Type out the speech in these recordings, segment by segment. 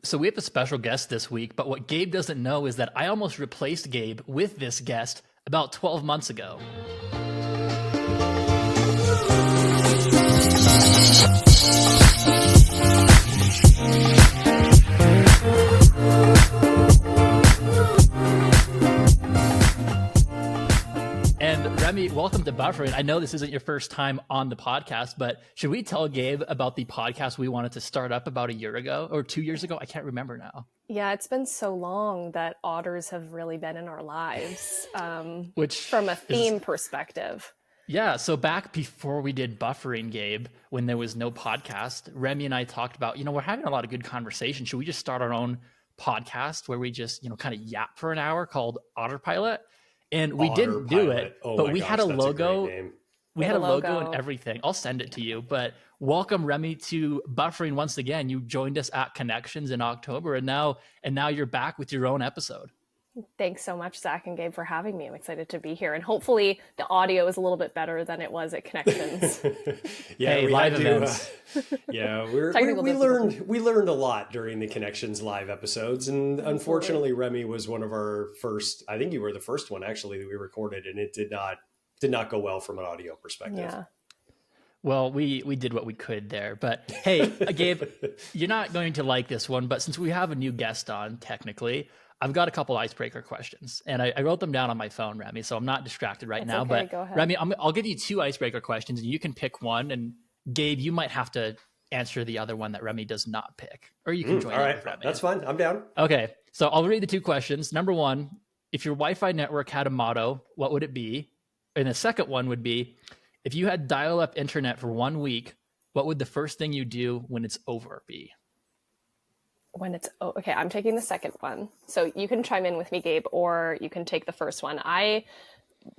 So we have a special guest this week, but what Gabe doesn't know is that I almost replaced Gabe with this guest about 12 months ago. And Remy, welcome to Buffering. I know this isn't your first time on the podcast, but should we tell Gabe about the podcast we wanted to start up about a year ago or 2 years ago? I can't remember now. Yeah, it's been so long that otters have really been in our lives, Which from a theme perspective. Yeah, so back before we did Buffering, Gabe, when there was no podcast, Remy and I talked about, we're having a lot of good conversation. Should we just start our own podcast where we just, kind of yap for an hour called Otterpilot? And we didn't do it, but we had a logo. We had a logo and everything. I'll send it to you. But welcome, Remy, to Buffering once again. You joined us at Connections in October, and now you're back with your own episode. Thanks so much, Zach and Gabe, for having me. I'm excited to be here. And hopefully the audio is a little bit better than it was at Connections. Yeah, hey, live events. We learned a lot during the Connections live episodes. And unfortunately, Remy was one of our first, I think you were the first one actually that we recorded, and it did not go well from an audio perspective. Yeah. Well, we did what we could there. But hey, Gabe, you're not going to like this one, but since we have a new guest on, technically, I've got a couple icebreaker questions, and I wrote them down on my phone, Remy, so I'm not distracted right now. Okay, but go ahead. Remy, I'll give you two icebreaker questions, and you can pick one. And Gabe, you might have to answer the other one that Remy does not pick, or you can join. All right, with Remy. that's fine. I'm down. Okay, so I'll read the two questions. Number one, if your Wi-Fi network had a motto, what would it be? And the second one would be, if you had dial-up internet for 1 week, what would the first thing you do when it's over be? Okay, I'm taking the second one. So you can chime in with me, Gabe, or you can take the first one.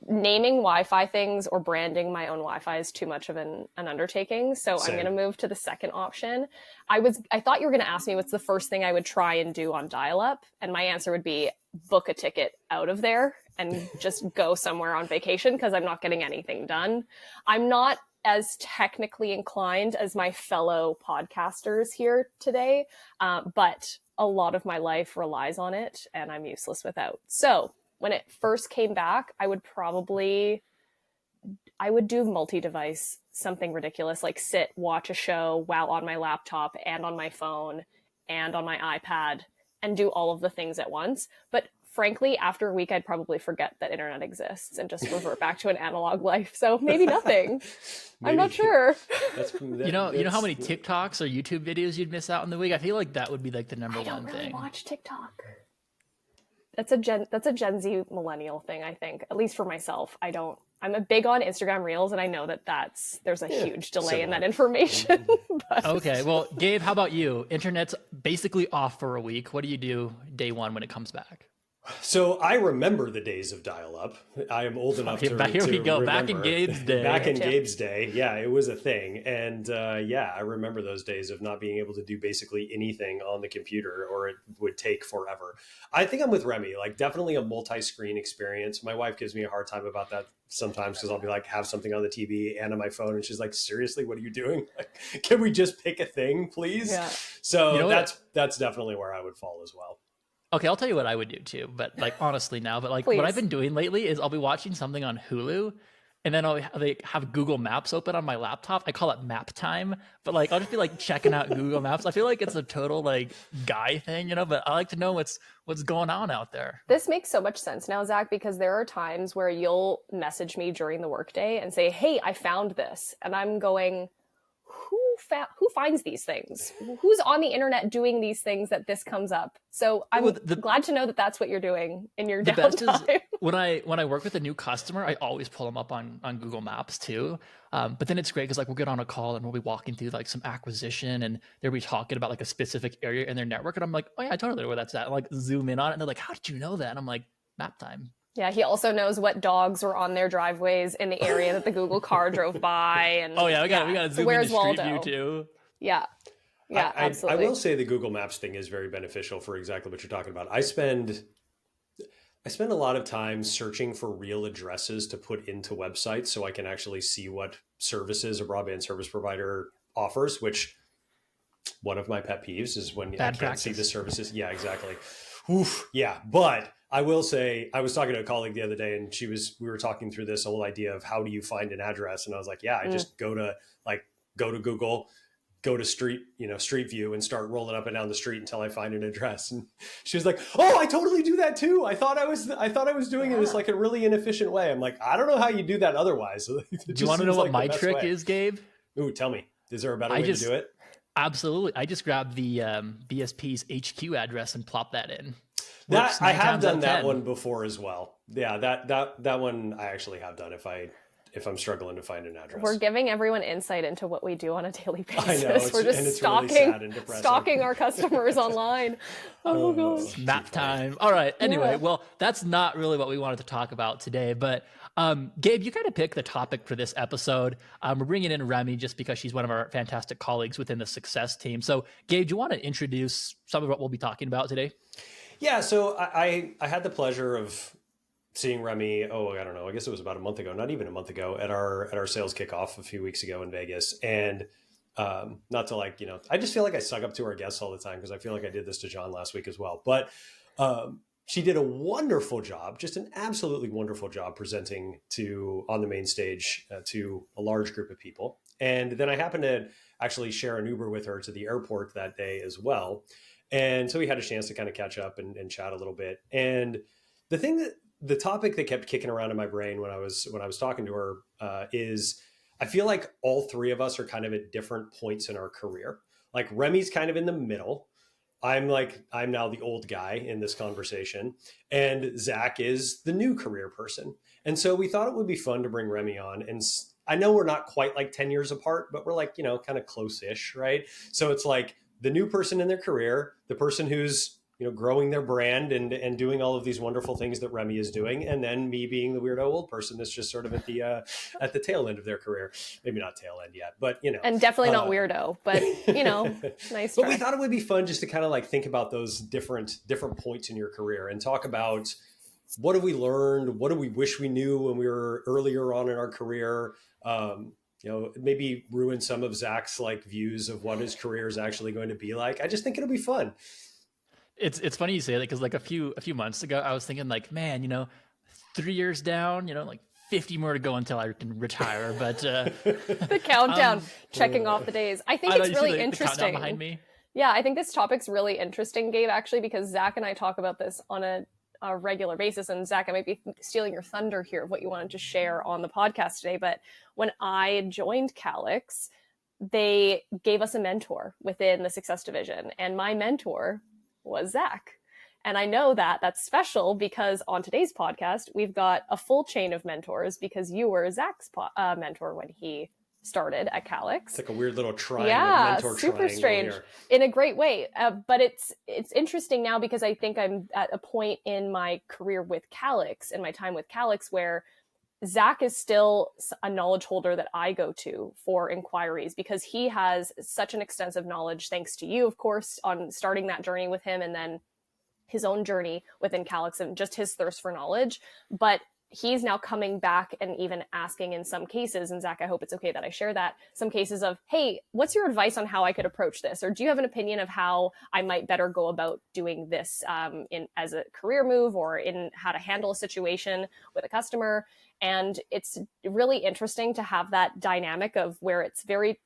Naming Wi-Fi things or branding my own Wi-Fi is too much of an undertaking. So Same. I'm going to move to the second option. I thought you were going to ask me what's the first thing I would try and do on dial-up. And my answer would be book a ticket out of there and just go somewhere on vacation because I'm not getting anything done. I'm not as technically inclined as my fellow podcasters here today, but a lot of my life relies on it and I'm useless without. So when it first came back, I would do multi-device, something ridiculous, like watch a show while on my laptop and on my phone and on my iPad and do all of the things at once. But frankly, after a week, I'd probably forget that internet exists and just revert back to an analog life. So maybe nothing. I'm not sure. You know how many TikToks or YouTube videos you'd miss out in the week? I feel like that would be like the number one thing. I don't really watch TikTok. That's a Gen Z millennial thing, I think. At least for myself, I'm a big on Instagram Reels, and I know there's a huge delay in that information. But... Okay, well, Gabe, how about you? Internet's basically off for a week. What do you do day one when it comes back? So I remember the days of dial-up. I am old enough to Here we go. remember. Back in Gabe's day. Back in Gabe's day. Yeah, it was a thing. And I remember those days of not being able to do basically anything on the computer, or it would take forever. I think I'm with Remy, like definitely a multi-screen experience. My wife gives me a hard time about that sometimes because I'll be like, have something on the TV and on my phone. And she's like, seriously, what are you doing? Like, can we just pick a thing, please? Yeah. So that's definitely where I would fall as well. Okay, I'll tell you what I would do too, but like honestly now, but like Please. What I've been doing lately is I'll be watching something on Hulu and then I'll have Google Maps open on my laptop. I call it map time, but like I'll just be like checking out Google Maps. I feel like it's a total like guy thing, but I like to know what's going on out there. This makes so much sense now, Zach, because there are times where you'll message me during the workday and say, hey, I found this. And I'm going, who finds these things? Who's on the internet doing these things that this comes up? So I'm glad to know that that's what you're doing in your downtime. The best is when I work with a new customer, I always pull them up on Google Maps too. But then it's great because like we'll get on a call and we'll be walking through like some acquisition and they'll be talking about like a specific area in their network. And I'm like, oh yeah, I totally know where that's at. And like zoom in on it and they're like, how did you know that? And I'm like, map time. Yeah, he also knows what dogs were on their driveways in the area that the Google car drove by. And we got to zoom into Street View too. Yeah, absolutely. I will say the Google Maps thing is very beneficial for exactly what you're talking about. I spend a lot of time searching for real addresses to put into websites so I can actually see what services a broadband service provider offers, which one of my pet peeves is when Bad I can't practice. see the services. Yeah, exactly. Oof, yeah. But I will say, I was talking to a colleague the other day, and we were talking through this whole idea of how do you find an address, and I was like, yeah, I just go to Google, go to Street View, and start rolling up and down the street until I find an address. And she was like, "Oh, I totally do that too. I thought I was doing it like a really inefficient way." I'm like, I don't know how you do that otherwise. Do you want to know what my trick is, Gabe? Ooh, tell me. Is there a better way to do it? Absolutely. I just grabbed the BSP's HQ address and plop that in. That I have done that one before as well. Yeah, that one I actually have done if I'm struggling to find an address. We're giving everyone insight into what we do on a daily basis. I know, We're just stalking our customers online. Oh, gosh. Nap time. All right. Anyway, well, that's not really what we wanted to talk about today, but Gabe, you kind of picked the topic for this episode. We're bringing in Remy just because she's one of our fantastic colleagues within the success team. So, Gabe, do you want to introduce some of what we'll be talking about today? Yeah. So I had the pleasure of seeing Remy, I don't know, I guess it was about a month ago, not even a month ago, at our sales kickoff a few weeks ago in Vegas. And not to I just feel like I suck up to our guests all the time because I feel like I did this to John last week as well. But she did a wonderful job, just an absolutely wonderful job presenting on the main stage to a large group of people. And then I happened to actually share an Uber with her to the airport that day as well. And so we had a chance to kind of catch up and chat a little bit. And the topic that kept kicking around in my brain when I was talking to her is I feel like all three of us are kind of at different points in our career. Like Remy's kind of in the middle. I'm now the old guy in this conversation, and Zach is the new career person. And so we thought it would be fun to bring Remy on. And I know we're not quite like 10 years apart, but we're like, kind of close-ish, right? So it's like the new person in their career, the person who's growing their brand and doing all of these wonderful things that Remy is doing. And then me being the weirdo old person that's just sort of at the tail end of their career. Maybe not tail end yet, but And definitely not weirdo, but nice try. But we thought it would be fun just to kind of think about those different points in your career and talk about what have we learned? What do we wish we knew when we were earlier on in our career? Maybe ruin some of Zach's views of what his career is actually going to be like. I just think it'll be fun. It's funny you say that because a few months ago I was thinking man 3 years down 50 more to go until I can retire, but the countdown checking off the days. I think it's really interesting. Behind me. Yeah, I think this topic's really interesting, Gabe, actually, because Zach and I talk about this on a regular basis. And Zach, I might be stealing your thunder here of what you wanted to share on the podcast today, but when I joined Calix, they gave us a mentor within the success division, and my mentor was Zach. And I know that that's special because on today's podcast, we've got a full chain of mentors because you were Zach's mentor when he started at Calix. It's like a weird little triangle. Yeah, mentor super strange here. In a great way. But it's interesting now because I think I'm at a point in my career with Calix and my time with Calix where Zach is still a knowledge holder that I go to for inquiries because he has such an extensive knowledge, thanks to you, of course, on starting that journey with him and then his own journey within Calix and just his thirst for knowledge. But he's now coming back and even asking in some cases, and Zach, I hope it's okay that I share that, some cases of, hey, what's your advice on how I could approach this? Or do you have an opinion of how I might better go about doing this as a career move or in how to handle a situation with a customer? And it's really interesting to have that dynamic of where it's very,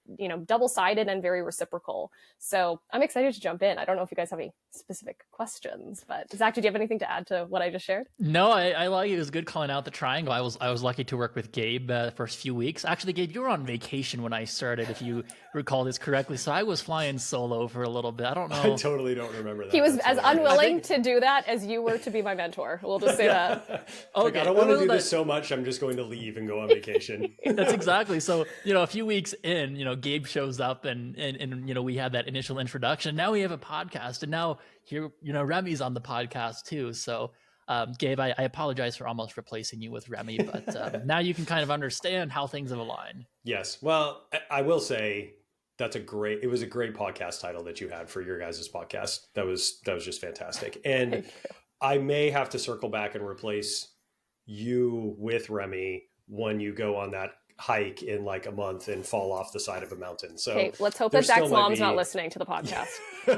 double-sided and very reciprocal. So I'm excited to jump in. I don't know if you guys have any specific questions, but Zach, did you have anything to add to what I just shared? No, I like it. It was good calling out the triangle. I was lucky to work with Gabe the first few weeks. Actually, Gabe, you were on vacation when I started, if you recall this correctly. So I was flying solo for a little bit. I don't know. I totally don't remember that. He was as unwilling to do that as you were to be my mentor. We'll just say that. Okay. I don't want to do this so much. I'm just going to leave and go on vacation. That's exactly. So, a few weeks in, Gabe shows up and we had that initial introduction. Now we have a podcast, and now here, Remy's on the podcast too. So, Gabe, I apologize for almost replacing you with Remy, but now you can kind of understand how things have aligned. Yes. Well, I will say it was a great podcast title that you had for your guys' podcast. That was just fantastic. And I may have to circle back and replace you with Remy when you go on that hike in like a month and fall off the side of a mountain. So Okay, let's hope there that Zach's still might mom's be- not listening to the podcast.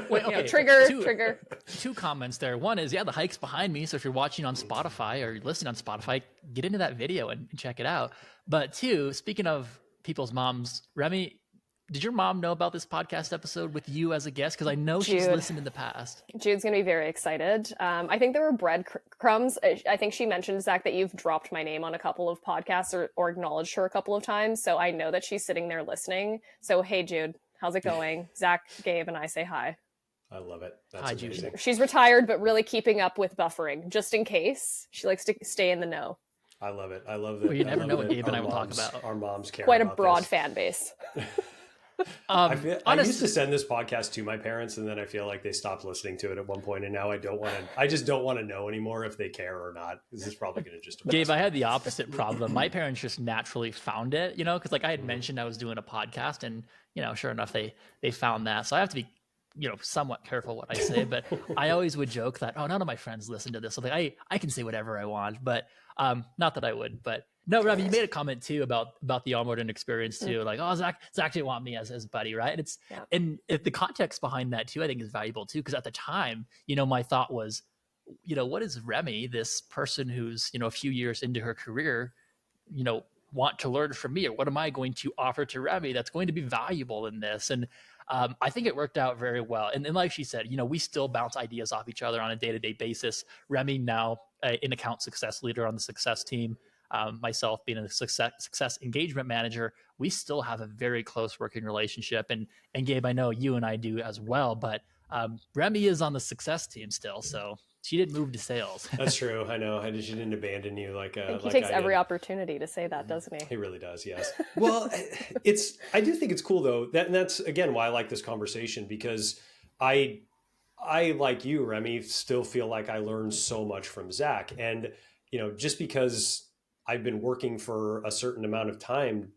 Wait, You know, okay, trigger. Two comments there. One is, yeah, the hike's behind me. So if you're watching on Spotify or you're listening on Spotify, get into that video and check it out. But two, speaking of people's moms, Remy, did your mom know about this podcast episode with you as a guest? Because I know she's Jude. listened in the past. Jude's going to be very excited. I think there were breadcrumbs. I think she mentioned, Zach, that you've dropped my name on a couple of podcasts or acknowledged her a couple of times. So I know that she's sitting there listening. So, hey, Jude, how's it going? Zach, Gabe, and I say hi. I love it. That's Hi, Jude. amazing. She's retired, but really keeping up with buffering, just in case. She likes to stay in the know. I love it. I love that. Well, you never I love know what that Gabe and our I will talk moms- about. Our moms care Quite a about broad this. fan base. I used to send this podcast to my parents, and then I feel like they stopped listening to it at one point, and now I don't want to. I just don't want to know anymore if they care or not. This is probably going to just. Gabe, I had the opposite problem. My parents just naturally found it, because like I had mentioned I was doing a podcast, and sure enough, they found that. So I have to be, somewhat careful what I say. But I always would joke that, oh, none of my friends listen to this, so like I can say whatever I want. But not that I would, but. No, Robbie, you made a comment too about the onboarding experience too. Like, oh, Zach didn't want me as buddy, right? And it's and the context behind that too, I think is valuable too. Because at the time, my thought was, what is Remy, this person who's a few years into her career, want to learn from me, or what am I going to offer to Remy that's going to be valuable in this? And I think it worked out very well. And like she said, we still bounce ideas off each other on a day-to-day basis. Remy now an account success leader on the success team. Myself being a success engagement manager, we still have a very close working relationship. And Gabe, I know you and I do as well, but Remy is on the success team still, so she didn't move to sales. That's true. I know. She didn't abandon you like he takes every opportunity to say that, doesn't he? He really does. Yes. Well, I do think it's cool though. That's again why I like this conversation, because I like you, Remy, still feel like I learned so much from Zach, and just because I've been working for a certain amount of time,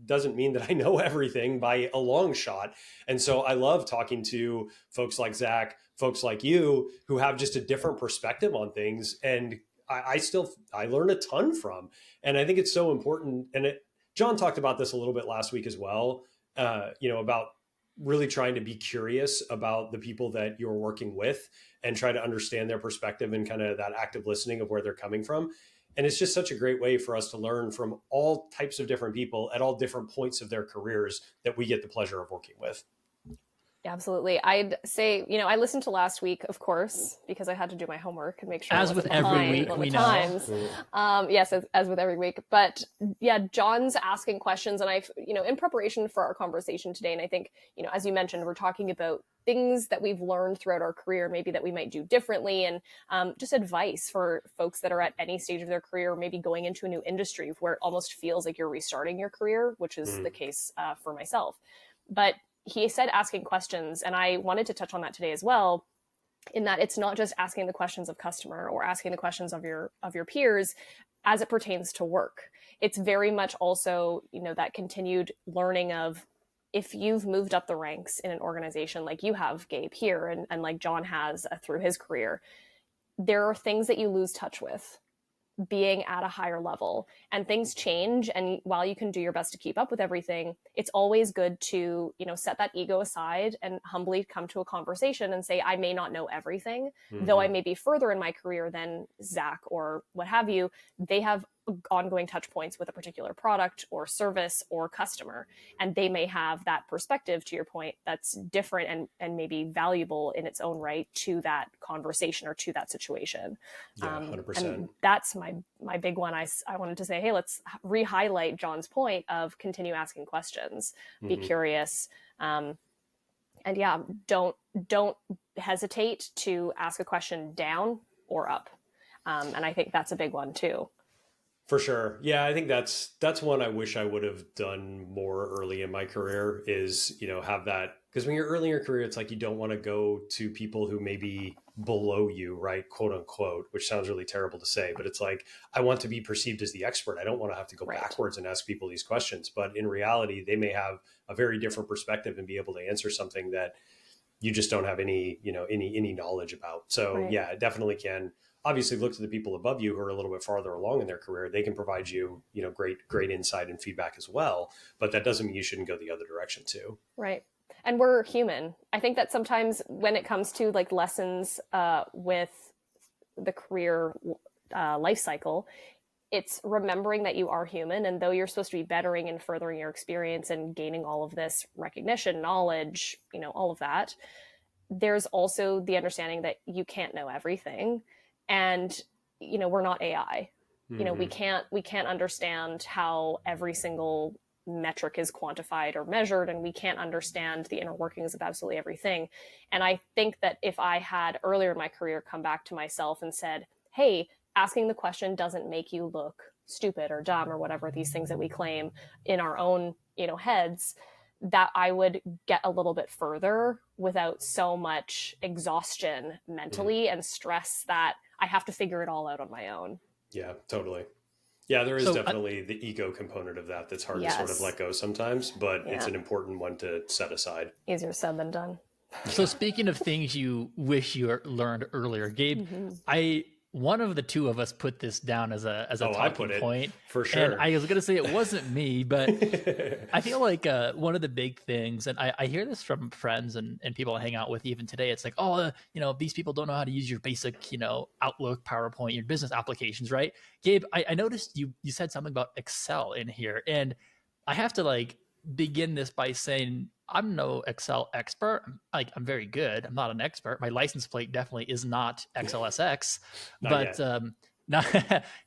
doesn't mean that I know everything by a long shot. And so I love talking to folks like Zach, folks like you, who have just a different perspective on things. And I learn a ton from, and I think it's so important. And John talked about this a little bit last week as well, about really trying to be curious about the people that you're working with and try to understand their perspective and kind of that active listening of where they're coming from. And it's just such a great way for us to learn from all types of different people at all different points of their careers that we get the pleasure of working with. Absolutely. I'd say, I listened to last week, of course, because I had to do my homework and make sure. As with every week, we know. Yes, as with every week. But yeah, John's asking questions, and in preparation for our conversation today, and I think, as you mentioned, we're talking about things that we've learned throughout our career, maybe that we might do differently, and just advice for folks that are at any stage of their career, maybe going into a new industry where it almost feels like you're restarting your career, which is the case for myself. But he said asking questions, and I wanted to touch on that today as well, in that it's not just asking the questions of customer or asking the questions of your peers as it pertains to work. It's very much also, that continued learning of, if you've moved up the ranks in an organization like you have, Gabe, here, and like John has through his career, there are things that you lose touch with being at a higher level, and things change. And while you can do your best to keep up with everything, it's always good to, set that ego aside and humbly come to a conversation and say, I may not know everything, though I may be further in my career than Zach or what have you. They have ongoing touch points with a particular product or service or customer, and they may have that perspective, to your point, that's different and maybe valuable in its own right to that conversation or to that situation. Yeah, 100%. And that's my big one. I wanted to say, hey, let's re-highlight John's point of continue asking questions, be curious, and yeah, don't hesitate to ask a question down or up, and I think that's a big one too. For sure. Yeah, I think that's one I wish I would have done more early in my career, is, have that, because when you're early in your career, it's like you don't want to go to people who may be below you, right? Quote unquote, which sounds really terrible to say, but it's like, I want to be perceived as the expert. I don't want to have to go backwards and ask people these questions, but in reality, they may have a very different perspective and be able to answer something that you just don't have any, any knowledge about. So Right. yeah, it definitely can. Obviously, look to the people above you who are a little bit farther along in their career. They can provide you, great insight and feedback as well. But that doesn't mean you shouldn't go the other direction too. Right. And we're human. I think that sometimes when it comes to like lessons with the career life cycle, it's remembering that you are human, and though you're supposed to be bettering and furthering your experience and gaining all of this recognition, knowledge, all of that, there's also the understanding that you can't know everything, and we're not AI. We can't understand how every single metric is quantified or measured, and we can't understand the inner workings of absolutely everything. And I think that if I had earlier in my career come back to myself and said, hey, asking the question doesn't make you look stupid or dumb or whatever these things that we claim in our own heads, that I would get a little bit further without so much exhaustion mentally and stress that I have to figure it all out on my own. Yeah, totally. Yeah, there is So definitely the ego component of that's hard to sort of let go sometimes, but it's an important one to set aside. Easier said than done. So speaking of things you wish you learned earlier, Gabe, one of the two of us put this down as a talking point for sure. And I was going to say it wasn't me, but I feel like one of the big things, and I hear this from friends and people I hang out with even today, it's like, oh, these people don't know how to use your basic, Outlook, PowerPoint, your business applications, right? Gabe, I noticed you said something about Excel in here, and I have to begin this by saying I'm no Excel expert. I'm very good. I'm not an expert. My license plate definitely is not XLSX, but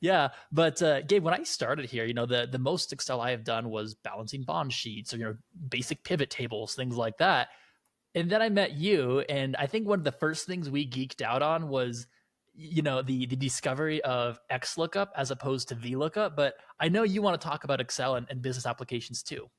Gabe, when I started here, the most Excel I have done was balancing bond sheets or basic pivot tables, things like that. And then I met you, and I think one of the first things we geeked out on was the discovery of XLOOKUP as opposed to VLOOKUP. But I know you want to talk about Excel and business applications too.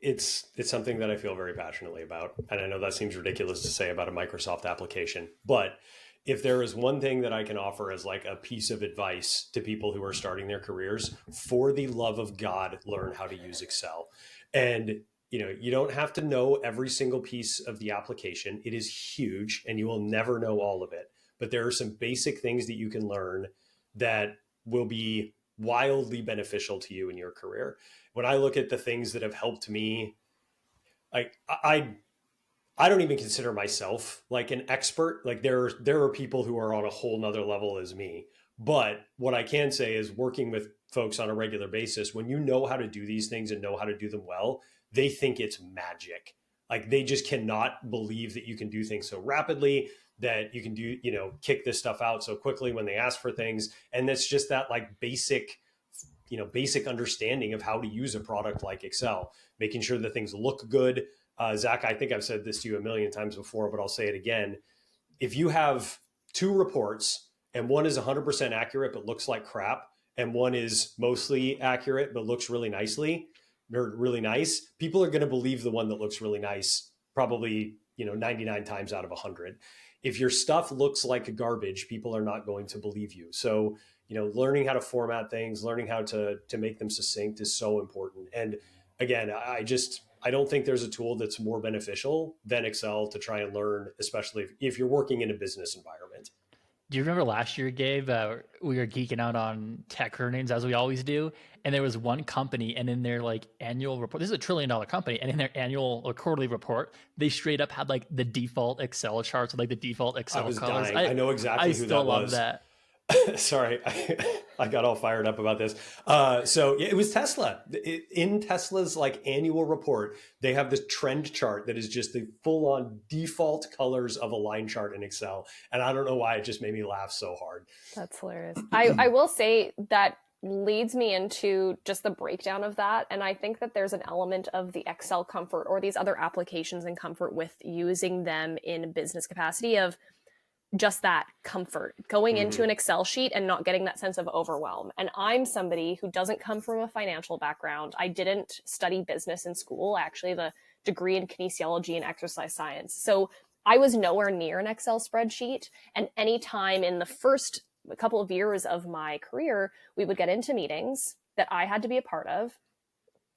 It's something that I feel very passionately about. And I know that seems ridiculous to say about a Microsoft application, but if there is one thing that I can offer as a piece of advice to people who are starting their careers, for the love of God, learn how to use Excel. And you don't have to know every single piece of the application. It is huge and you will never know all of it. But there are some basic things that you can learn that will be wildly beneficial to you in your career. When I look at the things that have helped me, I don't even consider myself an expert. There are people who are on a whole nother level as me. But what I can say is working with folks on a regular basis, when you know how to do these things and know how to do them well, they think it's magic. They just cannot believe that you can do things so rapidly, that you can do, kick this stuff out so quickly when they ask for things. And that's just that basic understanding of how to use a product like Excel, making sure that things look good. Zach, I think I've said this to you a million times before, but I'll say it again. If you have two reports and one is 100% accurate, but looks like crap, and one is mostly accurate, but looks really nice, people are going to believe the one that looks really nice, probably, 99 times out of 100. If your stuff looks like garbage, people are not going to believe you. So, learning how to format things, learning how to make them succinct is so important. And again, I don't think there's a tool that's more beneficial than Excel to try and learn, especially if you're working in a business environment. Do you remember last year, Gabe, we were geeking out on tech earnings as we always do. And there was one company, and in their annual report, this is $1 trillion company, and in their annual or quarterly report, they straight up had the default Excel charts with the default Excel colors. Dying. I know exactly who that was. I still love that. Sorry, I got all fired up about this. So it was Tesla. In Tesla's annual report, they have this trend chart that is just the full-on default colors of a line chart in Excel. And I don't know why, it just made me laugh so hard. That's hilarious. I will say that leads me into just the breakdown of that. And I think that there's an element of the Excel comfort or these other applications and comfort with using them in business capacity of just that comfort going into an Excel sheet and not getting that sense of overwhelm. And I'm somebody who doesn't come from a financial background. I didn't study business in school. I actually have a degree in kinesiology and exercise science. So I was nowhere near an Excel spreadsheet. And anytime in the first couple of years of my career, we would get into meetings that I had to be a part of,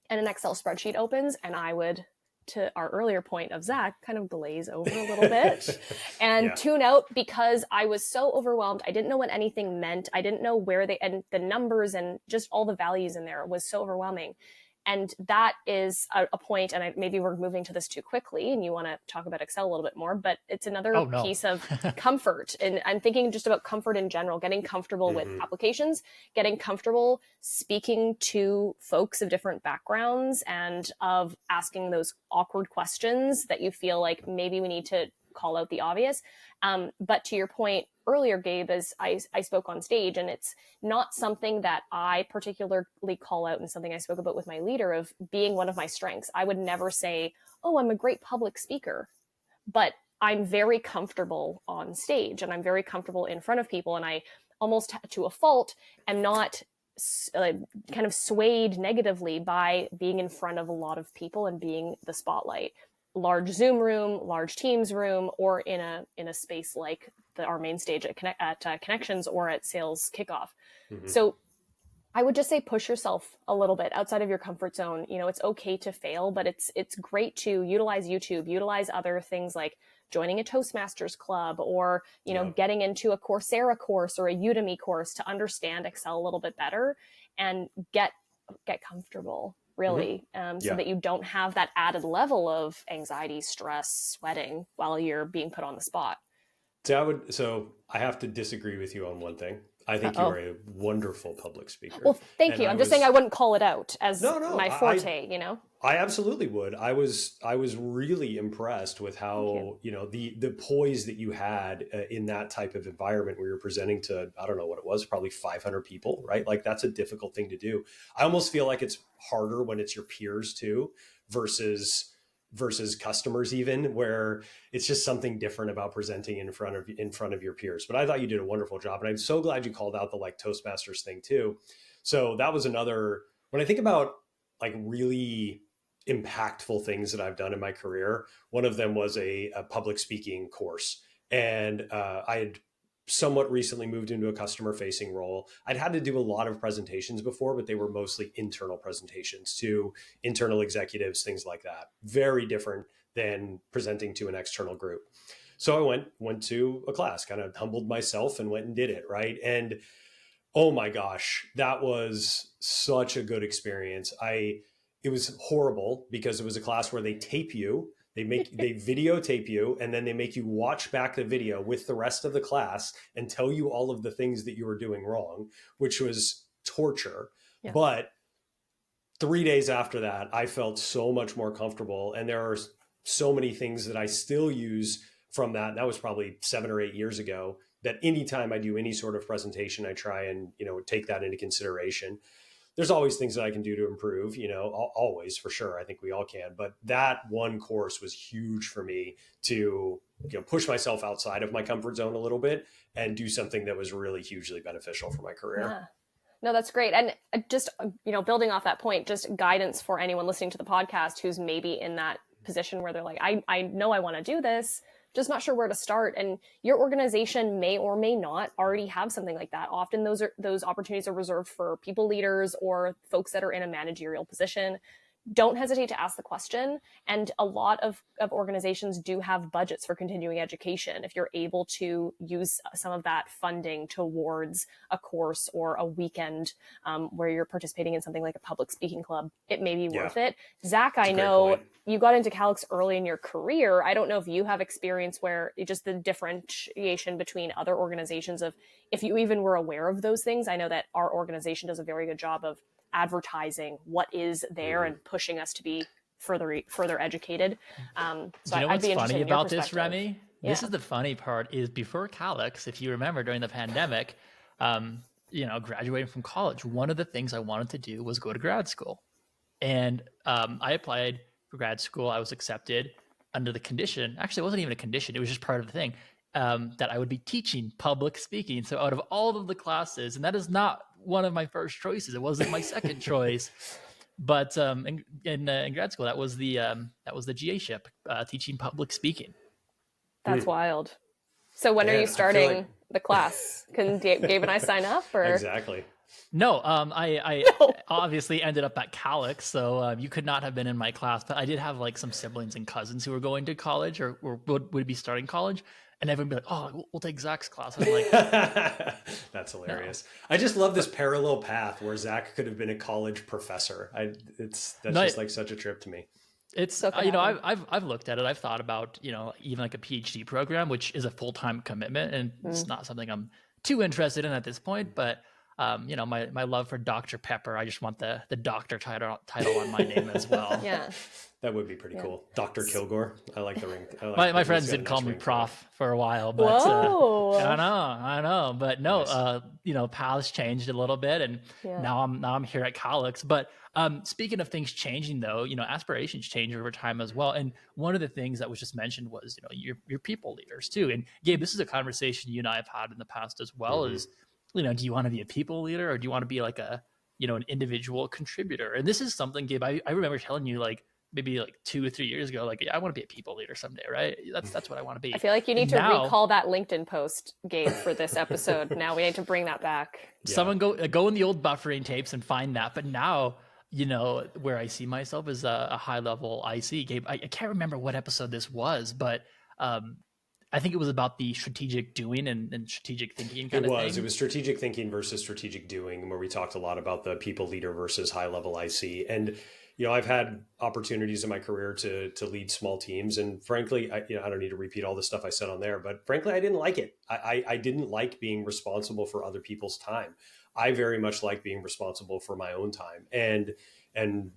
and an Excel spreadsheet opens and I would to our earlier point of Zach, kind of glaze over a little bit and Yeah. tune out because I was so overwhelmed. I didn't know what anything meant. I didn't know where and the numbers and just all the values in there was so overwhelming. And that is a point, and maybe we're moving to this too quickly and you want to talk about Excel a little bit more, but it's another piece of comfort. And I'm thinking just about comfort in general, getting comfortable with applications, getting comfortable speaking to folks of different backgrounds and of asking those awkward questions that you feel like maybe we need to call out the obvious. But to your point earlier, Gabe, as I spoke on stage, and it's not something that I particularly call out and something I spoke about with my leader of being one of my strengths. I would never say, oh, I'm a great public speaker, but I'm very comfortable on stage and I'm very comfortable in front of people. And I almost to a fault am not kind of swayed negatively by being in front of a lot of people and being the spotlight. Large Zoom room, large Teams room, or in a space like our main stage at Connections or at Sales Kickoff. So I would just say push yourself a little bit outside of your comfort zone. You know, it's okay to fail, but it's great to utilize YouTube, utilize other things like joining a Toastmasters club or, you know, getting into a Coursera course or a Udemy course to understand Excel a little bit better and get comfortable. Really, so that you don't have that added level of anxiety, stress, sweating while you're being put on the spot. So I have to disagree with you on one thing. I think you are a wonderful public speaker. Well, thank you. I'm just saying I wouldn't call it out as my forte, you know? I absolutely would. I was really impressed with how, you know, the poise that you had in that type of environment where you're presenting to, I don't know what it was, probably 500 people, right? Like that's a difficult thing to do. I almost feel like it's harder when it's your peers too, versus customers even, where it's just something different about presenting in front of your peers. But I thought you did a wonderful job. And I'm so glad you called out the like Toastmasters thing too. So that was another, when I think about like really impactful things that I've done in my career, one of them was a public speaking course. And I had somewhat recently moved into a customer facing role. I'd had to do a lot of presentations before, but they were mostly internal presentations to internal executives, things like that. Very different than presenting to an external group. So I went to a class, kind of humbled myself and went and did it, right? And oh my gosh, that was such a good experience. It was horrible because it was a class where they tape you, they videotape you, and then they make you watch back the video with the rest of the class and tell you all of the things that you were doing wrong, which was torture. Yeah. But 3 days after that, I felt so much more comfortable. And there are so many things that I still use from that. That was probably 7 or 8 years ago, that anytime I do any sort of presentation, I try and, you know, take that into consideration. There's always things that I can do to improve, you know, always, for sure. I think we all can. But that one course was huge for me to, you know, push myself outside of my comfort zone a little bit and do something that was really hugely beneficial for my career. Yeah. No, that's great. And just, you know, building off that point, just guidance for anyone listening to the podcast who's maybe in that position where they're like, I know I want to do this, just not sure where to start. And your organization may or may not already have something like that. Often those opportunities are reserved for people leaders or folks that are in a managerial position. Don't hesitate to ask the question. And a lot of organizations do have budgets for continuing education. If you're able to use some of that funding towards a course or a weekend where you're participating in something like a public speaking club, it may be worth it. Zach, I know you got into Calix early in your career. I don't know if you have experience where just the differentiation between other organizations of if you even were aware of those things. I know that our organization does a very good job of advertising what is there and pushing us to be further educated. So do you know what's funny about this, Remy? Yeah. This is the funny part is before Calix, if you remember during the pandemic, you know, graduating from college, one of the things I wanted to do was go to grad school. And I applied for grad school. I was accepted under the condition. Actually, it wasn't even a condition. It was just part of the thing that I would be teaching public speaking. So out of all of the classes, and that is not one of my first choices. It wasn't my second choice, but in grad school, that was the GA-ship, teaching public speaking. That's wild. So when are you starting the class? Can Gabe and I sign up? Or Exactly. No, I No. obviously ended up at Calix, so you could not have been in my class. But I did have like some siblings and cousins who were going to college or would be starting college, and everyone would be like, "Oh, we'll take Zach's class." I'm like, That's no. hilarious. I just love this parallel path where Zach could have been a college professor. That's No, just like such a trip to me. it's So could you know happen. I've looked at it. I've thought about even like a PhD program, which is a full time commitment, and it's Mm. not something I'm too interested in at this point. But my love for Dr. Pepper, I just want the doctor title on my name as well. Yeah. That would be pretty Yeah. cool. Dr. Kilgore. I like the ring. I like My that. He's friends got a did call nice me ring to it. Prof for a while, but Whoa. I know, but no, Nice. paths changed a little bit, and Yeah. now I'm here at Calix. But speaking of things changing, though, aspirations change over time as well. And one of the things that was just mentioned was your people leaders too. And Gabe, this is a conversation you and I have had in the past as well. Mhm. Is do you want to be a people leader or do you want to be like an individual contributor? And this is something, Gabe, I remember telling you like maybe like 2 or 3 years ago, like, yeah, I want to be a people leader someday, right? That's what I want to be. I feel like you need And to now, recall that LinkedIn post, Gabe, for this episode. Now we need to bring that back. Yeah. someone go in the old buffering tapes and find that. But now, where I see myself as a high level IC, Gabe, I can't remember what episode this was, but I think it was about the strategic doing and strategic thinking kind It of was. thing. It was strategic thinking versus strategic doing, where we talked a lot about the people leader versus high level IC. And I've had opportunities in my career to lead small teams, and frankly, I don't need to repeat all the stuff I said on there, but frankly, I didn't like it. I didn't like being responsible for other people's time. I very much like being responsible for my own time and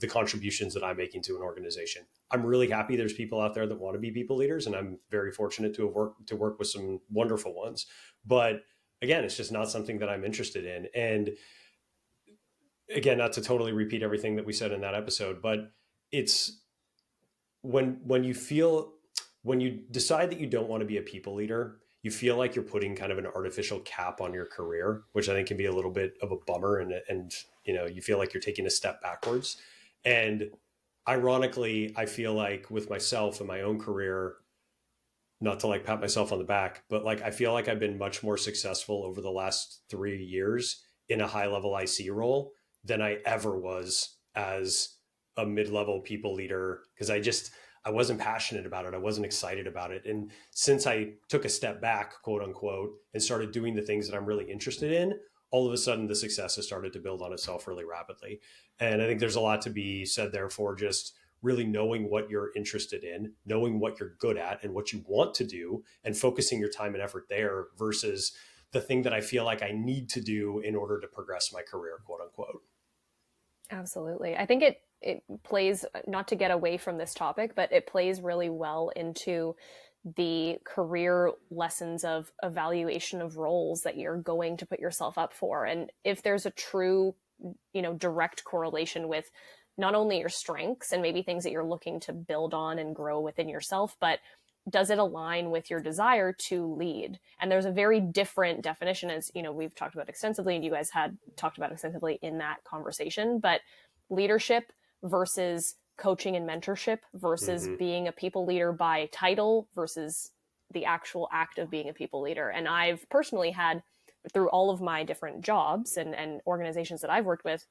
the contributions that I'm making to an organization. I'm really happy there's people out there that want to be people leaders, and I'm very fortunate to work with some wonderful ones. But again, it's just not something that I'm interested in. And again, not to totally repeat everything that we said in that episode, but it's when you decide that you don't want to be a people leader, you feel like you're putting kind of an artificial cap on your career, which I think can be a little bit of a bummer, and you feel like you're taking a step backwards. And ironically, I feel like with myself and my own career, not to like pat myself on the back, but like I feel like I've been much more successful over the last 3 years in a high level IC role than I ever was as a mid-level people leader, because I wasn't passionate about it. I wasn't excited about it. And since I took a step back, quote unquote, and started doing the things that I'm really interested in, all of a sudden the success has started to build on itself really rapidly. And I think there's a lot to be said there for just really knowing what you're interested in, knowing what you're good at and what you want to do, and focusing your time and effort there versus the thing that I feel like I need to do in order to progress my career, quote unquote. Absolutely. I think it plays, not to get away from this topic, but it plays really well into the career lessons of evaluation of roles that you're going to put yourself up for. And if there's a true, direct correlation with not only your strengths and maybe things that you're looking to build on and grow within yourself, but does it align with your desire to lead? And there's a very different definition, as we've talked about extensively, and you guys had talked about extensively in that conversation, but leadership versus coaching and mentorship versus being a people leader by title versus the actual act of being a people leader. And I've personally had, through all of my different jobs and organizations that I've worked with,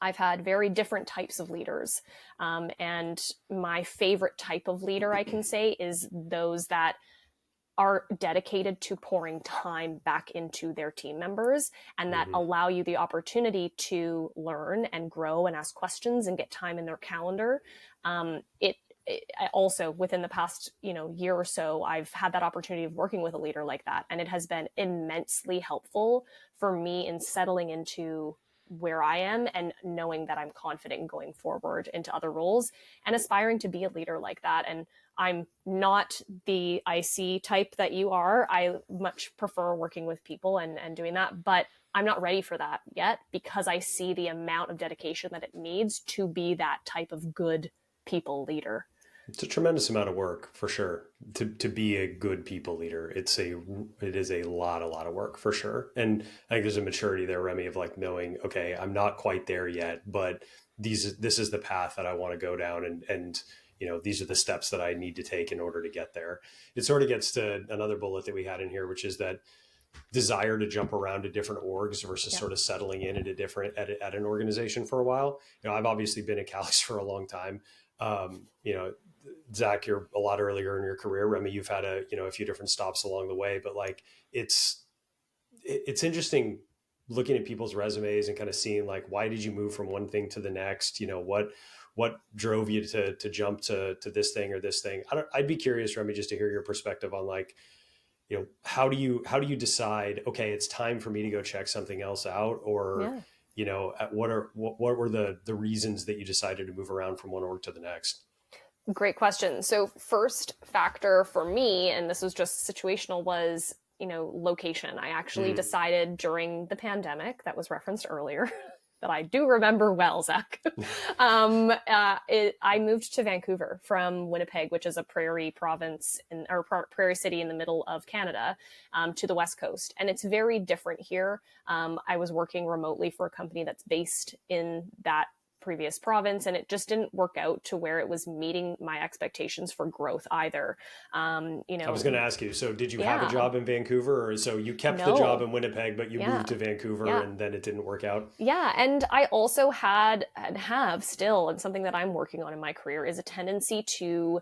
I've had very different types of leaders. And my favorite type of leader, I can say, is those that are dedicated to pouring time back into their team members and that allow you the opportunity to learn and grow and ask questions and get time in their calendar. It also, within the past year or so, I've had that opportunity of working with a leader like that, and it has been immensely helpful for me in settling into where I am and knowing that I'm confident in going forward into other roles and aspiring to be a leader like that. And I'm not the IC type that you are. I much prefer working with people and doing that, but I'm not ready for that yet because I see the amount of dedication that it needs to be that type of good people leader. It's a tremendous amount of work for sure to be a good people leader. It is a lot of work for sure. And I think there's a maturity there, Remy, of like knowing, okay, I'm not quite there yet, but this is the path that I want to go down, and these are the steps that I need to take in order to get there. It sort of gets to another bullet that we had in here, which is that desire to jump around to different orgs versus sort of settling in at a different at an organization for a while. I've obviously been at Calix for a long time. Zach, you're a lot earlier in your career. Remy, you've had a few different stops along the way, but like it's interesting looking at people's resumes and kind of seeing like, why did you move from one thing to the next? What drove you to jump to this thing or this thing? I'd be curious, Remy, just to hear your perspective on like, how do you decide, okay, it's time for me to go check something else out, or, what were the reasons that you decided to move around from one org to the next? Great question. So first factor for me, and this was just situational, was, location. I actually decided during the pandemic that was referenced earlier that I do remember well, Zach. I moved to Vancouver from Winnipeg, which is a prairie province prairie city in the middle of Canada, to the West Coast. And it's very different here. I was working remotely for a company that's based in that previous province, and it just didn't work out to where it was meeting my expectations for growth either. I was going to ask you, so did you have a job in Vancouver, or so you kept the job in Winnipeg, but you moved to Vancouver and then it didn't work out? Yeah. And I also had and have still, and something that I'm working on in my career, is a tendency to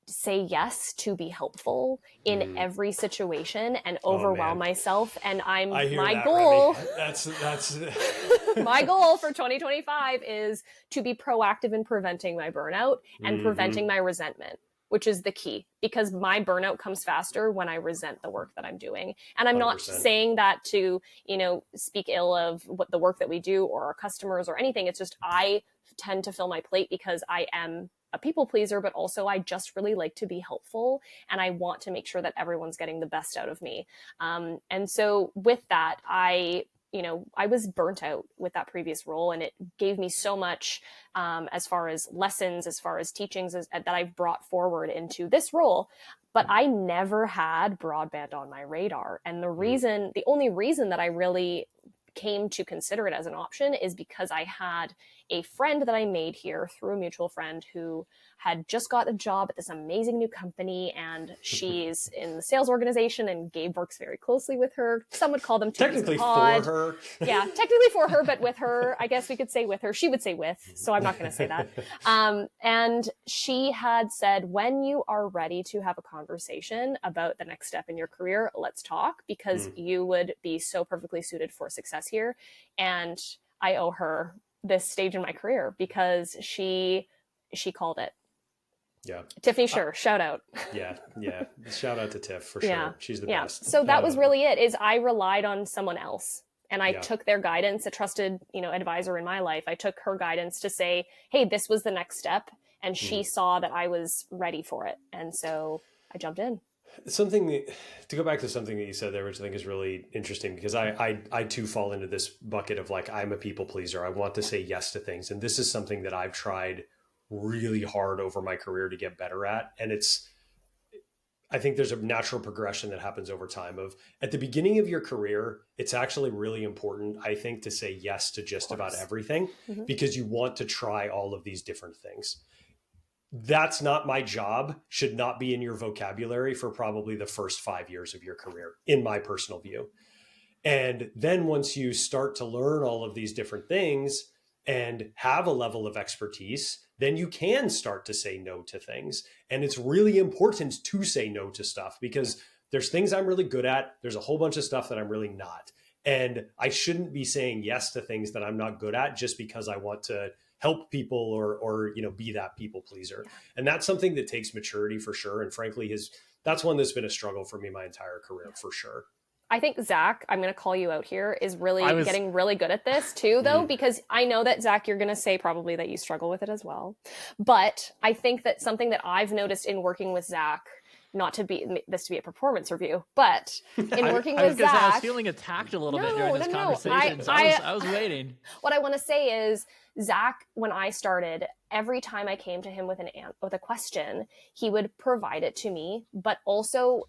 say yes to be helpful in every situation and overwhelm myself. And my goal, that's my goal for 2025 is to be proactive in preventing my burnout and preventing my resentment, which is the key, because my burnout comes faster when I resent the work that I'm doing. And I'm 100%. Not saying that to, speak ill of what the work that we do or our customers or anything. It's just, I tend to fill my plate because I am a people pleaser, but also I just really like to be helpful, and I want to make sure that everyone's getting the best out of me. And so with that, I was burnt out with that previous role, and it gave me so much as far as lessons, as far as teachings that I've brought forward into this role. But I never had broadband on my radar. And the only reason that I really came to consider it as an option is because I had a friend that I made here through a mutual friend who had just got a job at this amazing new company, and she's in the sales organization, and Gabe works very closely with her. Some would call them technically for her. Yeah, technically for her, but with her, I guess we could say with her. She would say with, so I'm not going to say that. And she had said, when you are ready to have a conversation about the next step in your career, let's talk, because you would be so perfectly suited for success here. And I owe her this stage in my career because she called it. Yeah. Tiffany Sure, shout out. Yeah. Shout out to Tiff for sure. She's the best. So that was really it, is I relied on someone else, and I took their guidance, a trusted, advisor in my life. I took her guidance to say, hey, this was the next step. And she saw that I was ready for it. And so I jumped in. To go back to something that you said there, which I think is really interesting, because I too fall into this bucket of like, I'm a people pleaser. I want to say yes to things. And this is something that I've tried really hard over my career to get better at. And I think there's a natural progression that happens over time of, at the beginning of your career, it's actually really important, I think, to say yes to just about everything, because you want to try all of these different things. That's not my job, should not be in your vocabulary for probably the first 5 years of your career, in my personal view. And then once you start to learn all of these different things and have a level of expertise, then you can start to say no to things. And it's really important to say no to stuff, because there's things I'm really good at. There's a whole bunch of stuff that I'm really not. And I shouldn't be saying yes to things that I'm not good at just because I want to help people or be that people pleaser. And that's something that takes maturity for sure. And frankly, that's one that's been a struggle for me my entire career for sure. I think Zach, I'm going to call you out here, is really getting really good at this too, though, because I know that, Zach, you're going to say probably that you struggle with it as well. But I think that something that I've noticed in working with Zach, not to be this to be a performance review, but in working with Zach, I was feeling attacked a little bit during this conversation. I was waiting. What I want to say is, Zach, when I started, every time I came to him with a question, he would provide it to me, but also,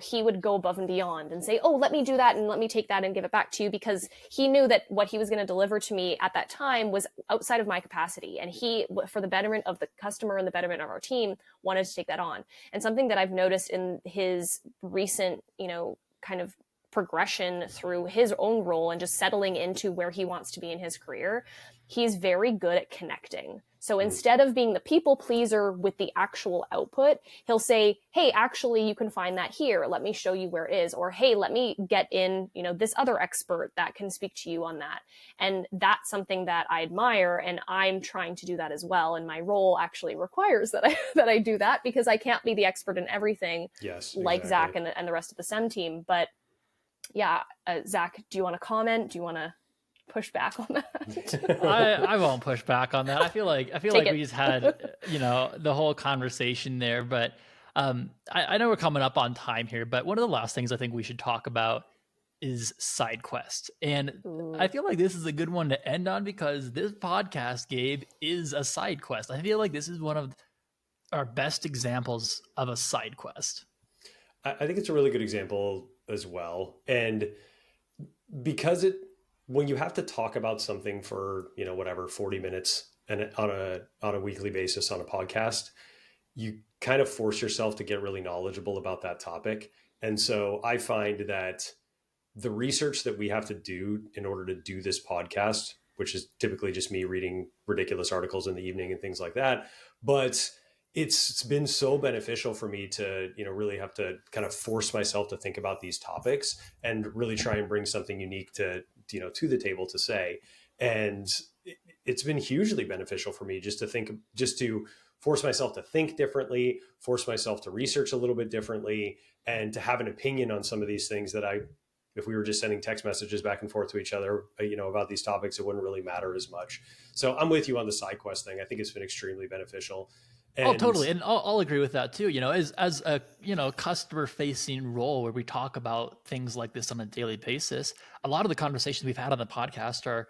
he would go above and beyond and say, oh, let me do that and let me take that and give it back to you, because he knew that what he was going to deliver to me at that time was outside of my capacity. And he, for the betterment of the customer and the betterment of our team, wanted to take that on. And something that I've noticed in his recent, kind of progression through his own role and just settling into where he wants to be in his career, he's very good at connecting. So instead of being the people pleaser with the actual output, he'll say, hey, actually, you can find that here. Let me show you where it is. Or, hey, let me get in, this other expert that can speak to you on that. And that's something that I admire. And I'm trying to do that as well. And my role actually requires that I do that, because I can't be the expert in everything. Yes, like exactly. Zach and the rest of the SEM team. But yeah, Zach, do you want to comment? Do you want to push back on that? I won't push back on that. I feel like we just had the whole conversation there, but I know we're coming up on time here, but one of the last things I think we should talk about is side quests. And I feel like this is a good one to end on, because this podcast, Gabe, is a side quest. I feel like this is one of our best examples of a side quest. I think it's a really good example as well. And because when you have to talk about something for, 40 minutes and on a weekly basis on a podcast, you kind of force yourself to get really knowledgeable about that topic. And so I find that the research that we have to do in order to do this podcast, which is typically just me reading ridiculous articles in the evening and things like that, but it's been so beneficial for me to, really have to kind of force myself to think about these topics and really try and bring something unique to the table to say. And it's been hugely beneficial for me just to force myself to think differently, force myself to research a little bit differently, and to have an opinion on some of these things that if we were just sending text messages back and forth to each other, about these topics, it wouldn't really matter as much. So I'm with you on the side quest thing. I think it's been extremely beneficial. And, totally. And I'll agree with that too. As a, customer facing role where we talk about things like this on a daily basis, a lot of the conversations we've had on the podcast are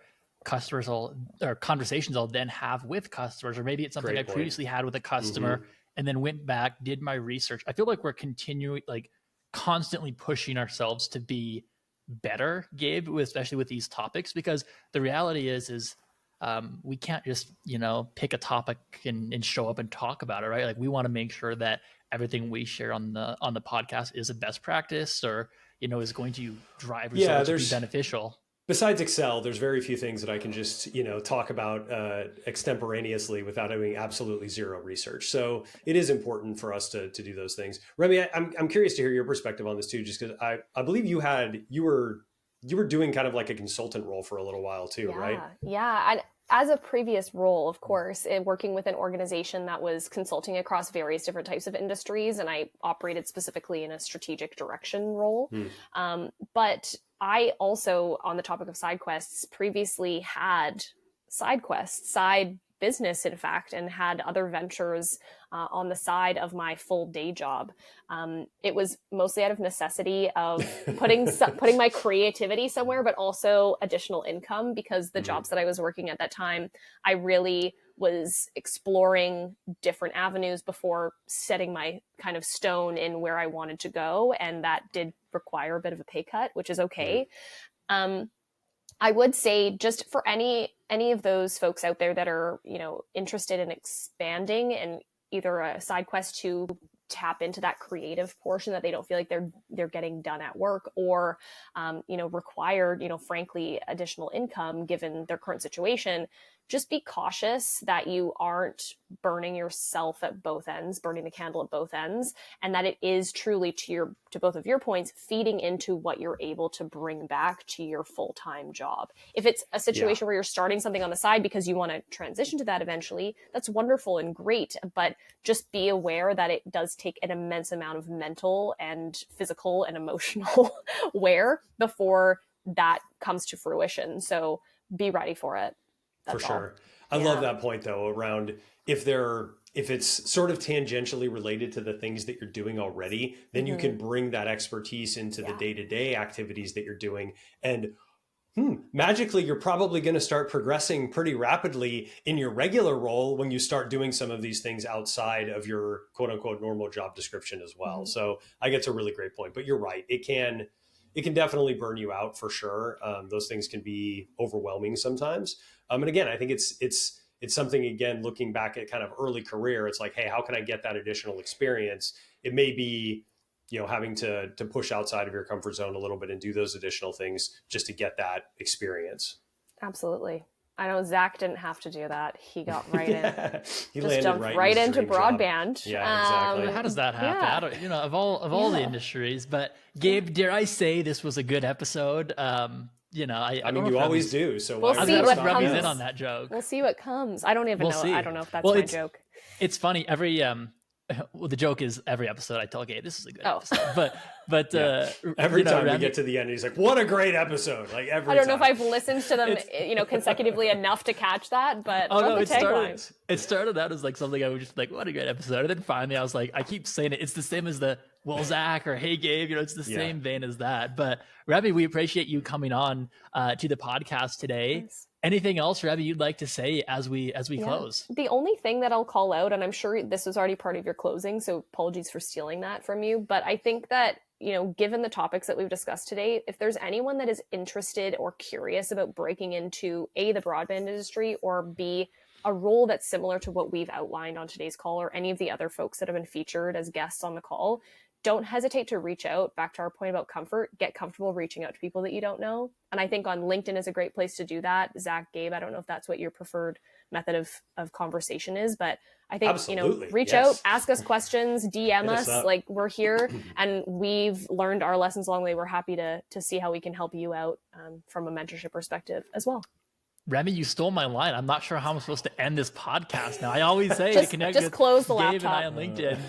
conversations I'll then have with customers, or maybe it's something I previously had with a customer and then went back, did my research. I feel like we're constantly pushing ourselves to be better, Gabe, especially with these topics, because the reality is we can't just, pick a topic and show up and talk about it, right? Like, we want to make sure that everything we share on the podcast is a best practice, or, is going to drive results to be beneficial. Besides Excel, there's very few things that I can just, talk about extemporaneously without doing absolutely zero research. So it is important for us to do those things. Remy, I'm curious to hear your perspective on this too, just because I believe you were doing kind of like a consultant role for a little while too, right? Yeah. And as a previous role, of course, in working with an organization that was consulting across various different types of industries, and I operated specifically in a strategic direction role. But I also, on the topic of side quests, previously had side business, in fact, and had other ventures on the side of my full day job. It was mostly out of necessity of putting my creativity somewhere, but also additional income, because the jobs that I was working at that time, I really was exploring different avenues before setting my kind of stone in where I wanted to go. And that did require a bit of a pay cut, which is okay. I would say, just for any of those folks out there that are, interested in expanding and either a side quest to tap into that creative portion that they don't feel like they're getting done at work, or, require, frankly, additional income given their current situation, just be cautious that you aren't burning yourself at both ends, burning the candle at both ends, and that it is truly, to both of your points, feeding into what you're able to bring back to your full-time job. If it's a situation where you're starting something on the side because you want to transition to that eventually, that's wonderful and great, but just be aware that it does take an immense amount of mental and physical and emotional wear before that comes to fruition. So be ready for it. That's for sure. I love that point though, around if it's sort of tangentially related to the things that you're doing already, then you can bring that expertise into the day-to-day activities that you're doing. And magically, you're probably going to start progressing pretty rapidly in your regular role when you start doing some of these things outside of your quote unquote normal job description as well. So I think it's a really great point, but you're right. It can definitely burn you out for sure. Those things can be overwhelming sometimes. And again, I think it's something, again, looking back at kind of early career, it's like, hey, how can I get that additional experience? It may be, having to push outside of your comfort zone a little bit and do those additional things just to get that experience. Absolutely. I know Zach didn't have to do that. He got right Yeah. He in. Just landed jumped right right in his into dream job. broadband. Yeah, exactly. How does that happen? Yeah. I don't, of all the industries, but Gabe, dare I say this was a good episode? I mean, don't know you if always Remy's- do. So We'll why I see don't know what if Remy's comes. in on that joke. We'll see what comes. I don't even We'll know. see. I don't know if that's Well, my it's- joke. It's funny. Every well, the joke is every episode I tell Gabe this is a good Oh. episode, but Every time we Remy- get to the end, he's like, "What a great episode!" Like every. I don't know if time. I've listened to them, consecutively enough to catch that, but Oh no! love It the started. tagline. It started out as like something I was just like, "What a great episode!" And then finally, I was like, I keep saying it. It's the same as the "Well, Zach" or "Hey, Gabe." It's the same vein as that. But Remy, we appreciate you coming on to the podcast today. Nice. Anything else, Remy, you'd like to say as we close? The only thing that I'll call out, and I'm sure this was already part of your closing, so apologies for stealing that from you, but I think that, given the topics that we've discussed today, if there's anyone that is interested or curious about breaking into A, the broadband industry, or B, a role that's similar to what we've outlined on today's call, or any of the other folks that have been featured as guests on the call, don't hesitate to reach out. Back to our point about comfort, get comfortable reaching out to people that you don't know. And I think on LinkedIn is a great place to do that. Zach, Gabe, I don't know if that's what your preferred method of conversation is, but I think, Absolutely, reach yes. out, ask us questions, DM Hit us us, up. like we're here and we've learned our lessons along the way. We're happy to see how we can help you out from a mentorship perspective as well. Remy, you stole my line. I'm not sure how I'm supposed to end this podcast now. I always say to Just connect just with close the Gabe laptop. and I on LinkedIn,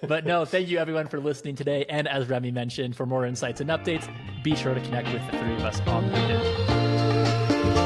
but no, thank you everyone for listening today. And as Remy mentioned, for more insights and updates, be sure to connect with the three of us on LinkedIn.